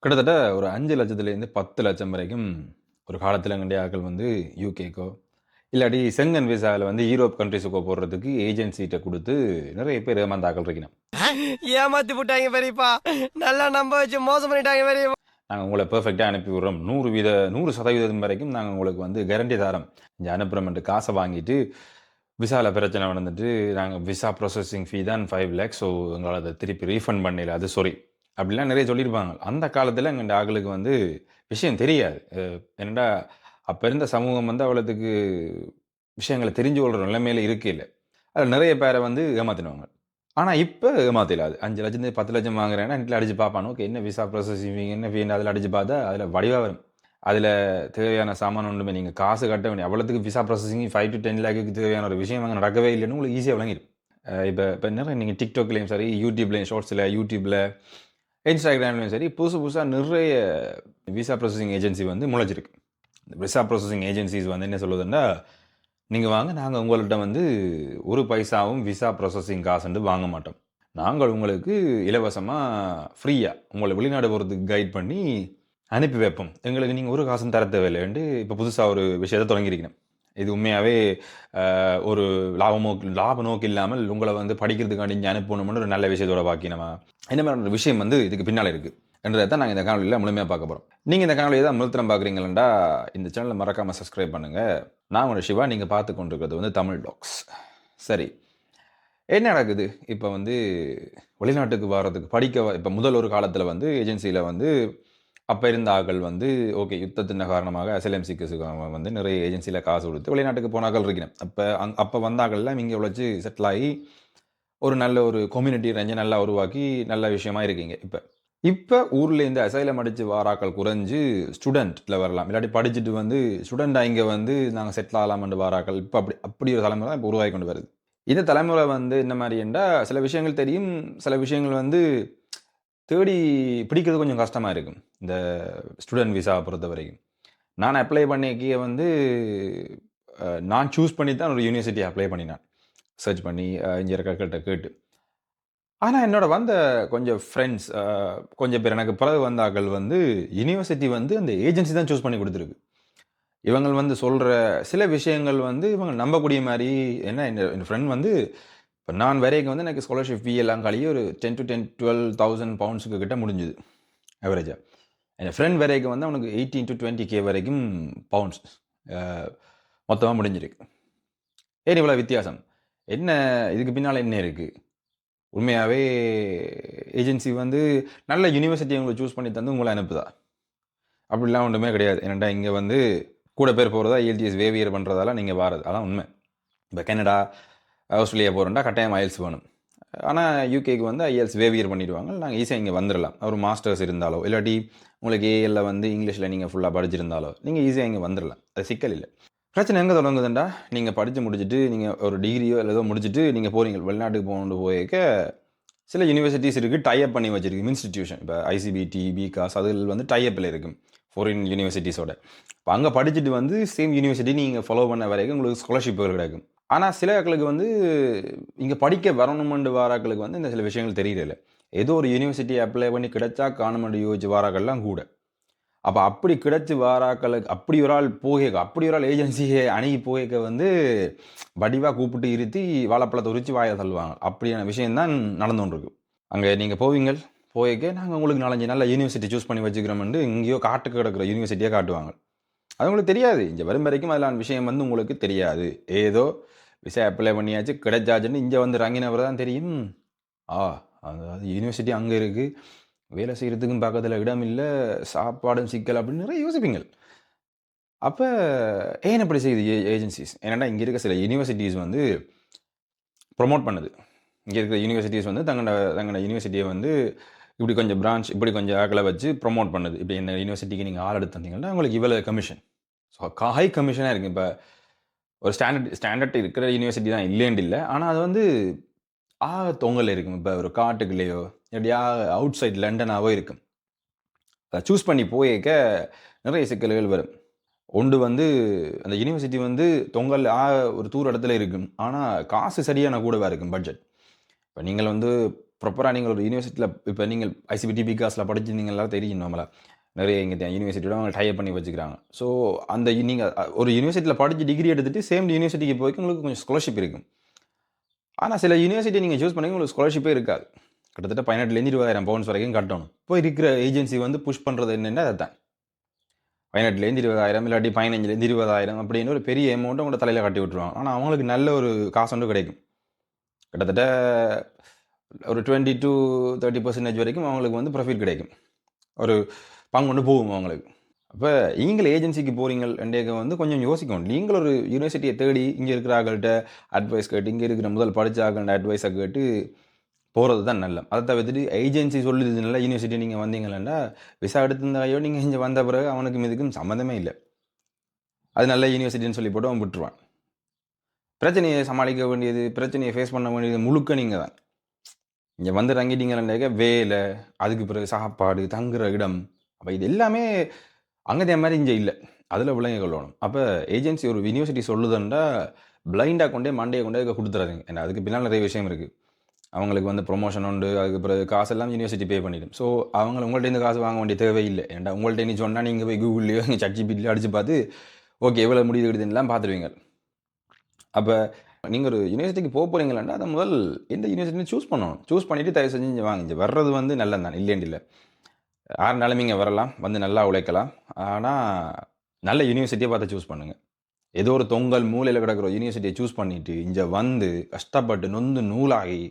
கிட்டத்தட்ட ஒரு 5,00,000லேருந்து 10,00,000 வரைக்கும் ஒரு காலத்தில எங்களுடைய ஆட்கள் வந்து யுகேக்கோ, இல்லாட்டி செங்கன் விசால வந்து யூரோப் கண்ட்ரீஸுக்கோ போடுறதுக்கு ஏஜென்சிட்ட குடுத்து நெறைய பேர் ஏமாந்த ஆட்கள் இருக்கினோம். ஏமாத்தி புட்டாய்ங்க பெரியப்பா. நல்லா நம்ப வச்சு மோசம் பண்ணிட்டாங்க பெரியப்பா. நாங்க உங்கள பெர்ஃபெக்ட்டா அனுப்பி விடுறோம். 100% வரைக்கும் நாங்க உங்களுக்கு வந்து கேரண்டி தாரோம். இங்க அனுப்புறோம்ன்ட்டு காச வாங்கிட்டு, விசால பிரச்சனை நடந்துட்டு, நாங்க விசா ப்ராசஸிங் ஃபீ தான் 5,00,000 ஸோ எங்களால அத திருப்பி ரீஃபண்ட் பண்ணல. அது சாரி. அப்படிலாம் நெறைய சொல்லியிருப்பாங்க. அந்த காலத்தில எங்கள்ட ஆட்களுக்கு வந்து விஷயம் தெரியாது. என்னடா அப்ப இருந்த சமூகம் வந்து அவ்வளத்துக்கு விஷயங்கள தெரிஞ்சு கொள்ற நிலைமையில இருக்கையில. அதுல நெறைய பேர வந்து ஏமாத்தினவங்க. ஆனா இப்ப ஏமாத்திடலாது. 5,00,000 10,00,000 வாங்குறேன்னா நெட்ல அடிச்சு பார்ப்பான். ஓகே என்ன விசா ப்ராசஸிங் ஃபீ என்ன ஃபீன்னு அதில அடிச்சு பார்த்தா, அதில வடிவா வரும். அதில தேவையான சாமான் ஒண்ணுமே நீங்க காசு கட்ட வேண்டிய அவ்வளத்துக்கு விசா ப்ராசஸிங் 5 டூ 10 லேக்குக்கு தேவையான ஒரு விஷயம் அங்க நடக்கவே இல்லன்னு உங்களுக்கு ஈஸியா விளங்கிரும். இப்ப இப்ப நிறைய நீங்க TikTokலயும் சரி, YouTubeலயும் ஷார்ட்ஸ்ல, YouTubeல, Instagramலயும் சரி, புதுசு புதுசா நிறைய விசா ப்ராசஸிங் ஏஜென்சி வந்து முளைச்சிருக்கு. விசா ப்ராசஸிங் ஏஜென்சிஸ் வந்து என்ன சொல்லுதுன்னா, நீங்க வாங்க நாங்க உங்கள்ட்ட வந்து ஒரு பைசாவும் விசா ப்ராசஸிங் காசுண்டு வாங்க மாட்டோம். நாங்கள் உங்களுக்கு இலவசமா, ஃப்ரீயா உங்கள வெளிநாடு போறதுக்கு கைட் பண்ணி அனுப்பி வைப்போம். எங்களுக்கு நீங்க ஒரு காசும் தர தேவையில்லன்ட்டு இப்ப புதுசா ஒரு விஷயத்த தொடங்கியிருக்கிறேன். இது உண்மையாவே ஒரு லாப நோக்கு இல்லாமல் உங்கள வந்து படிக்கிறதுக்காண்டி இங்க அனுப்பணும்னு ஒரு நல்ல விஷயத்தோட பாக்கி நம்ம என்ன மாரியான ஒரு விஷயம் வந்து இதுக்கு பின்னால இருக்கு. என்றத தான் நாங்க இந்த காணொளியில முழுமையா பார்க்க போறோம். நீங்க இந்த காணொளிய தான் முதல் தரம் பார்க்குறீங்களா, இந்த சேனல மறக்காம சப்ஸ்கிரைப் பண்ணுங்க. நான் உங்க சிவா. நீங்க பார்த்துக் கொண்டிருக்கிறது வந்து தமிழ் டாக்ஸ். சரி. என்ன நடக்குது? இப்ப வந்து வெளிநாட்டுக்கு வாரதுக்கு இப்ப முதல் ஒரு காலத்துல வந்து ஏஜென்சில வந்து அப்ப இருந்த ஆட்கள் வந்து ஓகே யுத்தத்தின் காரணமாக அசைலம் சீக்கர்ஸ்க்காக வந்து நிறைய ஏஜென்சில காசு குடுத்து வெளிநாட்டுக்கு போன ஆட்கள் இருக்கிறேன். அப்ப வந்த ஆட்கள்லாம் இங்க உழைச்சு செட்டில் ஆகி, ஒரு நல்ல ஒரு கம்யூனிட்டி ரேஞ்ச நல்லா உருவாக்கி நல்ல விஷயமா இருக்கீங்க இப்ப. இப்ப ஊர்லேருந்து அசைலம் அடிச்சு வார ஆட்கள் குறைஞ்சு ஸ்டூடண்ட்ல வரலாம். இல்லாட்டி படிச்சுட்டு வந்து ஸ்டூடண்ட்டா இங்க வந்து நாங்க செட்டில் ஆகலாம்ன்ட்டு வார ஆட்கள் இப்ப அப்படி ஒரு தலைமுறை தான் இப்ப உருவாகி கொண்டு வருது. இந்த தலைமுறை வந்து என்ன மாரி என்றா, சில விஷயங்கள் தெரியும். சில விஷயங்கள் வந்து தேடி பிடிக்கிறது கொஞ்சம் கஷ்டமா இருக்கும். இந்த ஸ்டூடண்ட் விசாவ பொறுத்தவரைக்கும். நான் அப்ளை பண்ணிக்கய வந்து நான் சூஸ் பண்ணி தான் ஒரு யூனிவர்சிட்டி அப்ளை பண்ணினேன். சர்ச் பண்ணி இங்க இருக்க ஆட்கள்ட்ட கேட்டு. ஆனா என்னோட வந்த கொஞ்சம் ஃப்ரெண்ட்ஸ் கொஞ்சம் பேர் எனக்கு பிறகு வந்த ஆட்கள் வந்து யுனிவர்சிட்டி வந்து அந்த ஏஜென்சி தான் சூஸ் பண்ணி குடுத்துருக்கு. இவங்க வந்து சொல்ற சில விஷயங்கள் வந்து இவங்க நம்பக்கூடிய மாரி என் ஃப்ரெண்ட் வந்து இப்ப நான் வரைக்கும் வந்து எனக்கு ஸ்காலர்ஷிப் ஃபீ எல்லாம் கழிய ஒரு 10 to 10 12,000 பவுண்ட்ஸ்க்கு கிட்ட முடிஞ்சுது. அவரேஜா. என் ஃப்ரெண்ட் வரைக்கும் வந்து அவனுக்கு 18 to 20K வரைக்கும் பவுண்ட்ஸ் அ மொத்தமா முடிஞ்சிருக்கு. ஏன் இவ்வளவு வித்தியாசம்? என்ன இதுக்கு பின்னால என்ன இருக்கு? உண்மையாவே ஏஜென்சி வந்து நல்ல யுனிவர்சிட்டி உங்களுக்கு சூஸ் பண்ணி தந்து உங்கள அனுப்புதா? அப்படிலாம் ஒண்ணுமே கிடையாது. ஏனென்டா இங்க வந்து கூட பேர் போறதா ELTS வேவியர் பண்றதால நீங்க வாரது. அதான் உண்மை. இப்ப கனடா, ஆஸ்திரேலியா போறோம்னா கட்டாயம் IELTS வேணும். ஆனா யுகேக்கு வந்து IELTS வேவியர் பண்ணிடுவாங்க. நாங்க ஈஸியா இங்க வந்துரலாம். ஒரு மாஸ்டர்ஸ் இருந்தாலோ, இல்லாட்டி உங்களுக்கு ALல வந்து இங்கிலீஷ்ல நீங்க ஃபுல்லா படிச்சிருந்தாலோ, நீங்க ஈஸியா இங்க வந்துரலாம். அது சிக்கல் இல்ல. பிரச்சனை எங்க தொடங்குதுண்டா, நீங்க படிச்சு முடிச்சுட்டு, நீங்க ஒரு டிகிரியோ இல்ல ஏதோ முடிச்சுட்டு நீங்க போறீங்க. வெளிநாட்டுக்கு போகணும்னு போயிருக்க, சில யுனிவர்சிட்டீஸ் இருக்கு. டை அப் பண்ணி வச்சிருக்கு. இன்ஸ்டிடியூஷன். இப்ப ICBT, BCAS அதில் வந்து டை அப்ல இருக்கு. ஃபாரின் யுனிவர்சிட்டீஸோட. இப்ப அங்க படிச்சுட்டு வந்து சேம் யுனிவர்சிட்டி நீங்க ஃபாலோ பண்ண வரைக்கும் உங்களுக்கு ஸ்காலர்ஷிப்கள் கிடைக்கும். ஆனா சில ஆட்களுக்கு வந்து இங்க படிக்க வரணுமென்று வாராக்களுக்கு வந்து இந்த சில விஷயங்கள் தெரியல. ஏதோ ஒரு யுனிவர்சிட்டி அப்ளை பண்ணி கிடைச்சா காணுமென்று யோசிச்சு வாராக்கள்லாம் கூட. அப்ப அப்படி கிடைச்சு வாராக்களுக்கு அப்படி ஒரு ஆள் அப்படி ஒரு ஆள் ஏஜென்சிய அணுகி போகேக்க வந்து வடிவா கூப்பிட்டு இருத்தி வாழைப்பழத்த உரிச்சு வாயில தள்ளுவாங்க. அப்படியான விஷயம் தான் நடந்து கொண்டிருக்கு. அங்க நீங்க போவீங்கள். போயேக்க நாங்க உங்களுக்கு 4, 5 நல்ல யுனிவர்சிட்டி சூஸ் பண்ணி வச்சுக்கிறோம்ன்ட்டு எங்கேயோ காட்டுக்கு கிடக்கிற யுனிவர்சிட்டிய காட்டுவாங்க. அது உங்களுக்கு தெரியாது. இங்க வரும் வரைக்கும் அதெல்லாம் விஷயம் வந்து உங்களுக்கு தெரியாது. ஏதோ விசா அப்ளை பண்ணியாச்சு, கிடைச்சாச்சுன்னு இங்க வந்து இறங்கினவர தான் தெரியும். ஆ அதாவது யுனிவர்சிட்டி அங்க இருக்கு. வேலை செய்றதுக்கும் பக்கத்துல இடம் இல்ல. சாப்பாடும் சிக்கல் அப்படின்னு நிறைய யோசிப்பீங்கள். அப்ப ஏன் இப்படி செய்யுது ஏஜென்சிஸ்? ஏனென்டா இங்க இருக்க சில யுனிவர்சிட்டீஸ் வந்து புரமோட் பண்ணுது. இங்க இருக்கிற யுனிவர்சிட்டீஸ் வந்து தங்களோட யுனிவர்சிட்டிய வந்து இப்படி கொஞ்சம் பிரான்ச், இப்படி கொஞ்சம் ஆட்கள வச்சு புரமோட் பண்ணுது. இப்படி இந்த யுனிவர்சிட்டிக்கு நீங்க ஆள் எடுத்து தந்தீங்கன்னா, உங்களுக்கு இவ்வளவு கமிஷன். ஸோ ஹை கமிஷனா இருக்கு. இப்ப ஒரு ஸ்டாண்டர்ட் இருக்கிற யுனிவர்சிட்டி தான் இல்லேன்ட்டு இல்ல. ஆனா அது வந்து தொங்கல் இருக்கும். இப்ப ஒரு காட்டுக்குள்ளேயோ, எப்படியா அவுட் சைட் லண்டனாவோ இருக்கும். அத சூஸ் பண்ணி போயேக்க நிறைய சிக்கல்கள் வரும். ஒன்று வந்து அந்த யுனிவர்சிட்டி வந்து தொங்கல் ஒரு தூர இடத்துல இருக்கும். ஆனா காசு சரியான கூடவா இருக்கும் பட்ஜெட். இப்ப நீங்கள் வந்து ப்ராப்பராக நீங்கள் ஒரு யூனிவர்சிட்டியில் இப்போ நீங்கள் ஐசிபிடி பிகாஸில் படிச்சிருந்தீங்களா தெரியும் நம்மளா நிறைய இங்கே யூனிவர்சிட்டியோட அவங்க டைப் பண்ணி வச்சுக்கிறாங்க. ஸோ அந்த நீங்கள் ஒரு யூனிவர்சிட்டியில் படித்து டிகிரி எடுத்துகிட்டு சேம் யூனிவர்சிட்டிக்கு போய் உங்களுக்கு கொஞ்சம் ஸ்காலர்ஷிப் இருக்கும். ஆனால் சில யூனிவர்சிட்டி நீங்கள் சூஸ் பண்ணி உங்களுக்கு ஸ்காலர்ஷிப்பே இருக்காது. கிட்டத்தட்ட 18,000 20,000 பவுண்ட்ஸ் வரைக்கும் கட்டணும். இப்போ இருக்கிற ஏஜென்சி வந்து புஷ் பண்ணுறது என்னென்னா அதை தான் 18,000 20,000 இல்லாட்டி 15,000 20,000 அப்படின்னு ஒரு பெரிய அமௌண்ட்டை உங்களோட தலையில் கட்டி விட்டுருவாங்க. ஆனால் அவங்களுக்கு நல்ல ஒரு காசு ஒன்று கிடைக்கும். கிட்டத்தட்ட ஒரு 20 to 30% வரைக்கும் அவங்களுக்கு வந்து ப்ராஃபிட் கிடைக்கும். ஒரு பங்கு கொண்டு போகும் அவங்களுக்கு. அப்போ நீங்கள் ஏஜென்சிக்கு போகிறீங்கன்றேக்க வந்து கொஞ்சம் யோசிக்கணும். நீங்கள் ஒரு யூனிவர்சிட்டியை தேடி இங்கே இருக்கிற ஆகள்கிட்ட அட்வைஸ் கேட்டு இங்கே இருக்கிற முதல் படித்த ஆகள்கிட்ட அட்வைஸை கேட்டு போகிறது தான் நல்ல. அதை தவிர்த்துட்டு ஏஜென்சி சொல்லுது நல்ல யூனிவர்சிட்டி நீங்கள் வந்தீங்கன்னா விசா எடுத்திருந்தாயோ நீங்கள் இங்கே வந்த பிறகு அவனுக்கு இதுக்கும் சம்மந்தமே இல்லை. அது நல்ல யூனிவர்சிட்டின்னு சொல்லி போட்டு அவன் விட்டுருவான். பிரச்சனையை சமாளிக்க வேண்டியது, பிரச்சனையை ஃபேஸ் பண்ண வேண்டியது முழுக்க நீங்கள் தான். இங்கே வந்து தங்கிட்டீங்கன்னாக்க வேலை, அதுக்கு பிறகு சாப்பாடு, தங்குற இடம், அப்போ இது எல்லாமே அங்கே மாதிரி இங்கே இல்லை. அதில் விளங்கி கொள்ளணும். அப்போ ஏஜென்சி ஒரு யூனிவர்சிட்டி சொல்லுதுன்றா பிளைண்டாக கொண்டே மண்டையை கொண்டே கொடுத்துறாதீங்க. ஏன்னா அதுக்கு பின்னால் நிறைய விஷயம் இருக்குது. அவங்களுக்கு வந்து ப்ரொமோஷன் உண்டு, அதுக்கு பிறகு காசெல்லாம் யூனிவர்சிட்டி பே பண்ணிடும். ஸோ அவங்க உங்கள்கிட்ட காசு வாங்க வேண்டிய தேவையில்லை. ஏன்டா உங்கள்கிட்ட நீ சொன்னால் நீங்கள் போய் கூகுள்லேயோ இங்கே ChatGPTலையோ அடித்து பார்த்து ஓகே எவ்வளோ முடிவு எடுத்துலாம் பார்த்துருவீங்க. அப்போ நீங்கள் ஒரு யூனிவர்சிட்டிக்கு போகிறீங்களா அதை முதல் எந்த யூனிவர்சிட்டின்னு சூஸ் பண்ணணும். சூஸ் பண்ணிவிட்டு தயவு செஞ்சு இங்கே வாங்க. இங்கே வர்றது வந்து நல்லது தான், இல்லைன்னு இல்லை. யாருனாலும் இங்கே வரலாம், வந்து நல்லா உழைக்கலாம். ஆனால் நல்ல யூனிவர்சிட்டியை பார்த்து சூஸ் பண்ணுங்கள். ஏதோ ஒரு தொங்கல் மூலையில் கிடக்கிற யூனிவர்சிட்டியை சூஸ் பண்ணிவிட்டு இங்கே வந்து கஷ்டப்பட்டு நொந்து நூலாகி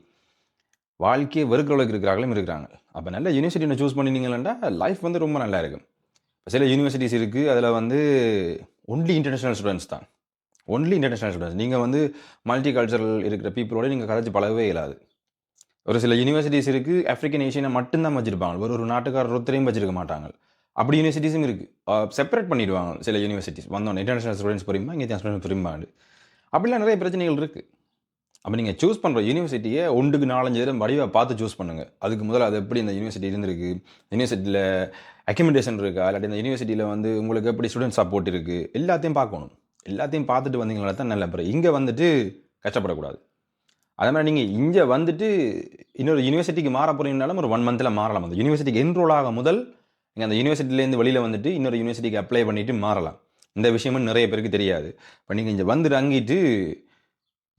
வாழ்க்கையை வெறுக்கிறவளுக்கு இருக்கிறாங்களும் இருக்கிறாங்க. அப்போ நல்ல யூனிவர்சிட்டியை சூஸ் பண்ணினீங்களா லைஃப் வந்து ரொம்ப நல்லா இருக்கும். இப்போ சில யூனிவர்சிட்டிஸ் இருக்குது, அதில் வந்து ஒன்லி இன்டர்நேஷ்னல் ஸ்டூடெண்ட்ஸ் தான். Only international students. நீங்கள் வந்து மல்டி கல்ச்சரல் இருக்கிற பீப்புளோட நீங்கள் கதைச்சு பழகவே இயலாது. ஒரு சில யூனிவர்சிட்டிஸ் இருக்குது, ஆஃப்ரிக்கன் ஏஷியனை மட்டும்தான் வச்சுருப்பாங்க. ஒரு நாட்டுக்காரர் ஒருத்தரையும் வச்சிருக்க மாட்டாங்க. அப்படி யூனிவர்சிட்டிஸும் இருக்குது. செப்பரேட் பண்ணிடுவாங்க சில யூனிவர்சிட்டிஸ். வந்தோம் இன்டர்நேஷ்னல் ஸ்டூடெண்ட்ஸ் புரியுமா, இங்கே ஸ்டூடெண்ட்ஸ் புரியுமாண்டு. அப்படிலாம் நிறைய பிரச்சனைகள் இருக்குது. அப்போ நீங்கள் சூஸ் பண்ணுற யூனிவர்சிட்டியை 1க்கு 4 தடவை வடிவாக பார்த்து சூஸ் பண்ணுங்கள். அதுக்கு முதல்ல அது எப்படி இந்த யூனிவர்சிட்டி இருந்திருக்கு, யூனிவர்சிட்டியில் அக்கமடேஷன் இருக்கா, இல்லாட்டி இந்த யூனிவர்சிட்டியில் வந்து உங்களுக்கு எப்படி ஸ்டூடெண்ட் சப்போர்ட் இருக்குது, எல்லாத்தையும் பார்க்கணும். எல்லாத்தையும் பார்த்துட்டு வந்தீங்களா தான் நல்ல. அப்புறம் இங்கே வந்துட்டு கஷ்டப்படக்கூடாது. அதே மாதிரி நீங்கள் இங்கே வந்துட்டு இன்னொரு யூனிவர்சிட்டிக்கு மாற போகிறீங்கனாலும் ஒரு 1 மந்தில் மாறலாம். அந்த யூனிவர்சிட்டிக்கு என்ரோல் ஆக முதல் நீங்கள் அந்த யூனிவர்சிட்டிலேருந்து வெளியில் வந்துட்டு இன்னொரு யூனிவர்சிட்டிக்கு அப்ளை பண்ணிவிட்டு மாறலாம். இந்த விஷயமும் நிறைய பேருக்கு தெரியாது. இப்போ நீங்கள் இங்கே வந்து தங்கிட்டு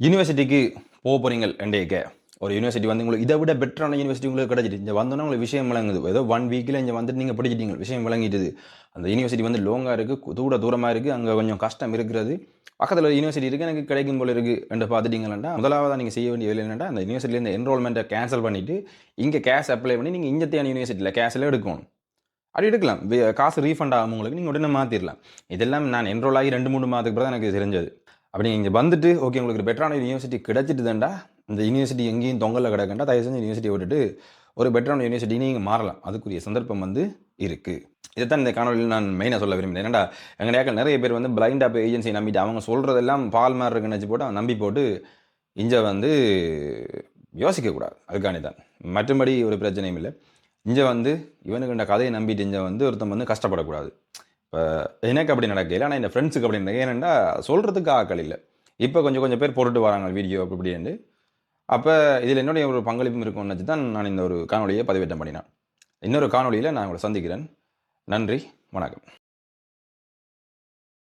யூனிவர்சிட்டிக்கு போக போகிறீங்க ரெண்டேக்க ஒரு யூனிவர்சிட்டி வந்து உங்களுக்கு இதை விட பெட்டரான யூனிவர்சிட்டி உங்களுக்கு கிடச்சிட்டு இங்கே வந்தோன்னா உங்களுக்கு விஷயம் விளங்குது. ஏதோ 1 வீக்கில் இங்கே வந்துட்டு நீங்கள் படிச்சிட்டீங்க, விஷயம் விளங்கிட்டுது. அந்த யூனிவர்சிட்டி வந்து லோங்காக இருக்குது, தூரமாக இருக்குது, அங்கே கொஞ்சம் கஷ்டம் இருக்கிறது. பக்கத்தில் ஒரு யூனிவர்சிட்டி இருக்குது, எனக்கு கிடைக்கும் போல இருக்குது என்று பார்த்துட்டீங்களா முதலாவதாக நீங்கள் செய்ய வேண்டிய வேலை என்னென்னா அந்த யூனிவர்சிட்டிலேருந்து என்ரோல்மெண்ட்டை கேன்சல் பண்ணிவிட்டு இங்கே கேஷ் அப்ளை பண்ணி நீங்கள் இங்கத்தையான யூனிவர்சிட்டியில் கேஷில் எடுக்கணும். அப்படி எடுக்கலாம். காசு ரீஃபண்ட் ஆகும் உங்களுக்கு, நீங்கள் உடனே மாற்றிடலாம். இதெல்லாம் நான் என்ரோல் ஆகி 2-3 மாதத்துக்கு பிறகு எனக்கு தெரிஞ்சது. அப்படி இங்கே வந்துட்டு ஓகே உங்களுக்கு ஒரு பெட்டரான யூனிவர்சிட்டி கிடச்சிட்டுதாண்டா, இந்த யூனிவர்சிட்டி எங்கேயும் தொங்கலில் கிடக்கண்டா, தயவு செஞ்சு யூனிவர்சிட்டியை விட்டுட்டு ஒரு பெட்டரான யூனிவர்சிட்டி நீங்கள் மாறலாம். அதுக்குரிய சந்தர்ப்பம் வந்து இருக்குது. இதைத்தான் இந்த காணொலியில் நான் மெயினாக சொல்ல விரும்புகிறேன். ஏன்னா எங்கள் நிறைய பேர் வந்து பிளைண்ட் ஆப் ஏஜென்சியை நம்பிட்டு அவங்க சொல்கிறதெல்லாம் பால் மாதிரி இருக்குன்னு வச்சு போட்டு அவன் நம்பி போட்டு இங்கே வந்து யோசிக்கக்கூடாது. அதுக்காண்டி தான், மற்றபடி ஒரு பிரச்சனையும் இல்லை. இங்கே வந்து இவனுக்குண்ட கதையை நம்பிட்டு இங்கே வந்து ஒருத்தன் வந்து கஷ்டப்படக்கூடாது. இப்போ எனக்கு அப்படி நடக்கல, ஆனால் என் ஃப்ரெண்ட்ஸுக்கு அப்படி நடக்க. ஏன்னா சொல்கிறதுக்கு ஆக்கள் இல்லை. இப்போ கொஞ்சம் பேர் போட்டுட்டு வராங்க வீடியோ அப்படின்ட்டு. அப்போ இதில் என்னுடைய ஒரு பங்களிப்பும் இருக்கும்னு வச்சு தான் நான் இந்த ஒரு காணொலியை பதிவேற்றம் பண்ணினேன். இன்னொரு காணொலியில் நான் உங்களை சந்திக்கிறேன். நன்றி, வணக்கம்.